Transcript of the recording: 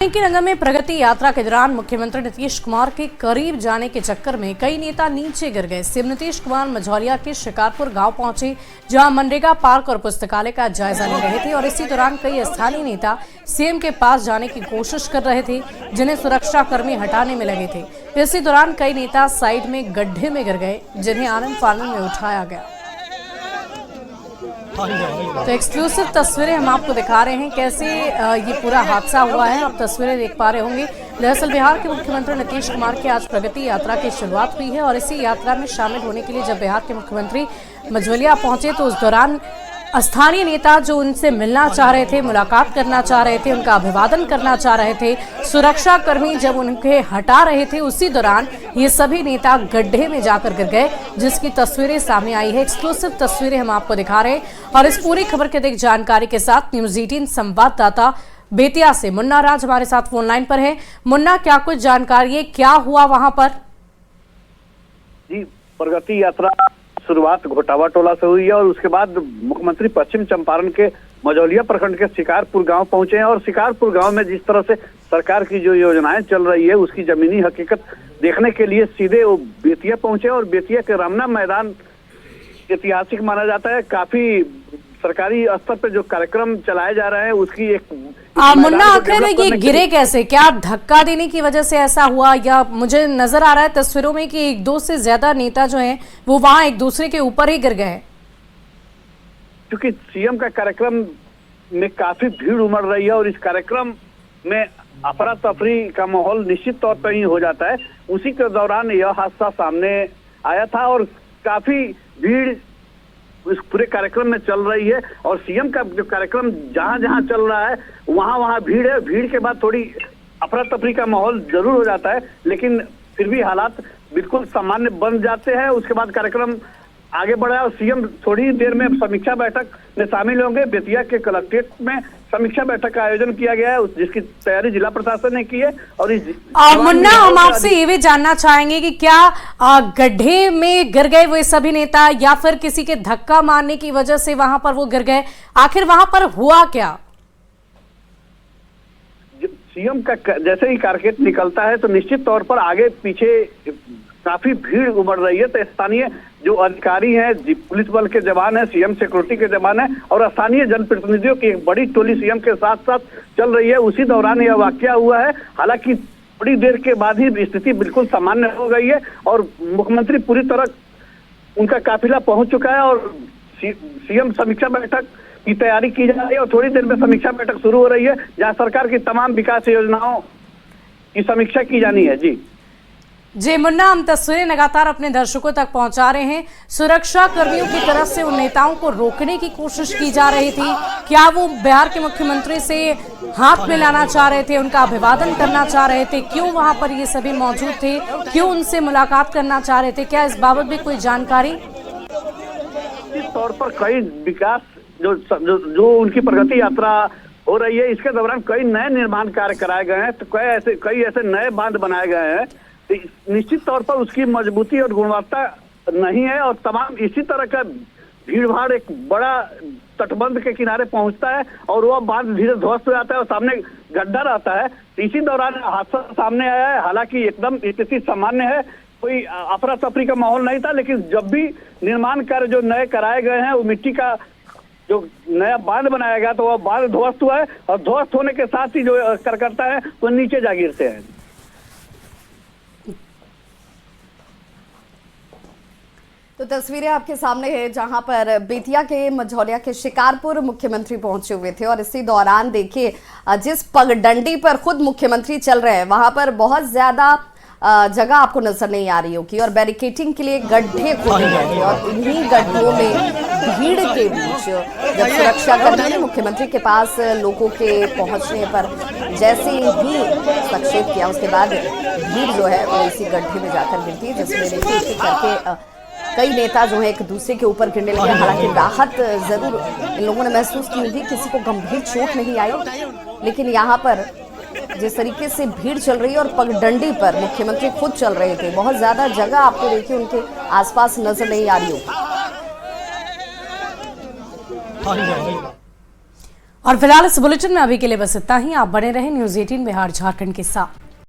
के नगर में प्रगति यात्रा के दौरान मुख्यमंत्री नीतीश कुमार के करीब जाने के चक्कर में कई नेता नीचे गिर गए। सीएम नीतीश कुमार मझौलिया के शिकारपुर गांव पहुंचे, जहां मनरेगा पार्क और पुस्तकालय का जायजा ले रहे थे और इसी दौरान कई स्थानीय नेता सीएम के पास जाने की कोशिश कर रहे थे, जिन्हें सुरक्षा कर्मी हटाने में लगे थे। इसी दौरान कई नेता साइड में गड्ढे में गिर गए, जिन्हें आनन फानन में उठाया गया। तो एक्सक्लूसिव तस्वीरें हम आपको दिखा रहे हैं कैसे ये पूरा हादसा हुआ है। आप तस्वीरें देख पा रहे होंगे। दरअसल बिहार के मुख्यमंत्री नीतीश कुमार की आज प्रगति यात्रा की शुरुआत हुई है और इसी यात्रा में शामिल होने के लिए जब बिहार के मुख्यमंत्री मझौलिया पहुंचे तो उस दौरान स्थानीय नेता जो उनसे मिलना चाह रहे थे, मुलाकात करना चाह रहे थे, उनका अभिवादन करना चाह रहे थे, सुरक्षा कर्मी जब उनके हटा रहे थे, उसी दौरान ये सभी नेता गड्ढे में जाकर गिर गए, जिसकी तस्वीरें सामने आई है। एक्सक्लूसिव तस्वीरें हम आपको दिखा रहे हैं और इस पूरी खबर के अधिक जानकारी के साथ न्यूज़ 18 संवाददाता बेतिया से मुन्ना राज हमारे साथ फोन लाइन पर है। मुन्ना, क्या कुछ जानकारी है, क्या हुआ वहां पर? जी, प्रगति यात्रा शुरुआत घोटावा टोला से हुई है और उसके बाद मुख्यमंत्री पश्चिम चंपारण के मझौलिया प्रखंड के शिकारपुर गांव पहुंचे हैं और शिकारपुर गांव में जिस तरह से सरकार की जो योजनाएं चल रही है उसकी जमीनी हकीकत देखने के लिए सीधे वो बेतिया पहुंचे और बेतिया के रमना मैदान ऐतिहासिक माना जाता है। काफी सरकारी स्तर पे जो कार्यक्रम चलाए जा रहे हैं उसकी एक मुन्ना, आखिर ये गिरे कैसे? क्या धक्का देने की वजह से ऐसा हुआ, या मुझे नजर आ रहा है तस्वीरों में कि एक दो से ज्यादा नेता जो हैं वो वहां एक दूसरे के ऊपर ही गिर गए? क्योंकि सीएम का कार्यक्रम में काफी भीड़ उमड़ रही है और इस कार्यक्रम में अफरा तफरी का माहौल निश्चित तौर पर ही हो जाता है। उसी के दौरान यह हादसा सामने आया था और काफी भीड़ इस पूरे कार्यक्रम में चल रही है और सीएम का जो कार्यक्रम जहां जहां चल रहा है वहां भीड़ है। भीड़ के बाद थोड़ी अफरा तफरी का माहौल जरूर हो जाता है, लेकिन फिर भी हालात बिल्कुल सामान्य बन जाते हैं। उसके बाद कार्यक्रम आगे बढ़ा और सीएम थोड़ी ही देर में समीक्षा बैठक में शामिल होंगे। बेतिया के कलेक्ट्रेट में समीक्षा बैठक का आयोजन किया गया है, जिसकी तैयारी जिला प्रशासन ने की है। और मुन्ना, हम आपसे ये भी जानना चाहेंगे कि क्या गड्ढे में गिर गए वो सभी नेता या फिर किसी के धक्का मारने की वजह से वहां पर वो गिर गए? आखिर वहां पर हुआ क्या? सीएम का जैसे ही कारकेट निकलता है तो निश्चित तौर पर आगे पीछे काफी भीड़ उमड़ रही है। तो स्थानीय जो अधिकारी हैं, पुलिस बल के जवान हैं, सीएम सिक्योरिटी के जवान हैं और स्थानीय जनप्रतिनिधियों की एक बड़ी टोली सीएम के साथ साथ चल रही है। उसी दौरान यह वाकया हुआ है। हालांकि थोड़ी देर के बाद ही स्थिति बिल्कुल सामान्य हो गई है और मुख्यमंत्री पूरी तरह उनका काफिला पहुंच चुका है और सीएम समीक्षा बैठक की तैयारी की जा रही है और थोड़ी देर में समीक्षा बैठक शुरू हो रही है, जहां सरकार की तमाम विकास योजनाओं की समीक्षा की जानी है। जी मुन्ना, हम तस्वीरें लगातार अपने दर्शकों तक पहुंचा रहे हैं। सुरक्षा कर्मियों की तरफ से उन नेताओं को रोकने की कोशिश की जा रही थी। क्या वो बिहार के मुख्यमंत्री से हाथ मिलाना चाह रहे थे, उनका अभिवादन करना चाह रहे थे? क्यों वहां पर ये सभी मौजूद थे? क्यों उनसे मुलाकात करना चाह रहे थे? क्या इस बाबत भी कोई जानकारी? इस तौर पर कई विकास जो उनकी प्रगति यात्रा हो रही है, इसके दौरान कई नए निर्माण कार्य कराए गए हैं। तो कई ऐसे नए बांध बनाए गए हैं। निश्चित तौर पर उसकी मजबूती और गुणवत्ता नहीं है और तमाम इसी तरह का भीड़ भाड़ एक बड़ा तटबंध के किनारे पहुंचता है और वह बांध धीरे ध्वस्त हो जाता है और सामने गड्ढा रहता है। इसी दौरान हादसा सामने आया है। हालांकि एकदम स्थिति सामान्य है, कोई अफरा तफरी का माहौल नहीं था, लेकिन जब भी निर्माण कार्य जो नए कराए गए हैं, वो मिट्टी का जो नया बांध बनाया गया तो वह बांध ध्वस्त हुआ है और ध्वस्त होने के साथ ही जो कार्यकर्ता है वो नीचे जा गिरते हैं। तो तस्वीरें आपके सामने है जहां पर बेतिया के मझौलिया के शिकारपुर मुख्यमंत्री पहुंचे हुए थे और इसी दौरान देखिए जिस पगडंडी पर खुद मुख्यमंत्री चल रहे हैं वहां पर बहुत ज्यादा जगह आपको नजर नहीं आ रही होगी और बैरिकेटिंग के लिए गड्ढे खोदे गए थे और इन्हीं गड्ढों में भीड़ के बीच जब सुरक्षा कर्मी मुख्यमंत्री के पास लोगों के पहुंचने पर जैसे ही हस्तक्षेप किया, उसके बाद भीड़ जो है वो इसी गड्ढे में जाकर गिरती है, जिसमें देखिए एक एक करके कई नेता जो है एक दूसरे के ऊपर गिरने लगे। हालांकि राहत जरूर इन लोगों ने महसूस की होगी, किसी को गंभीर चोट नहीं आई, लेकिन यहाँ पर जिस तरीके से भीड़ चल रही है और पगडंडी पर मुख्यमंत्री खुद चल रहे थे, बहुत ज्यादा जगह आपको देखिए उनके आसपास नजर नहीं आ रही हो। और फिलहाल इस बुलेटिन में अभी के लिए बस इतना ही। आप बने रहें न्यूज़ 18 बिहार झारखंड के साथ।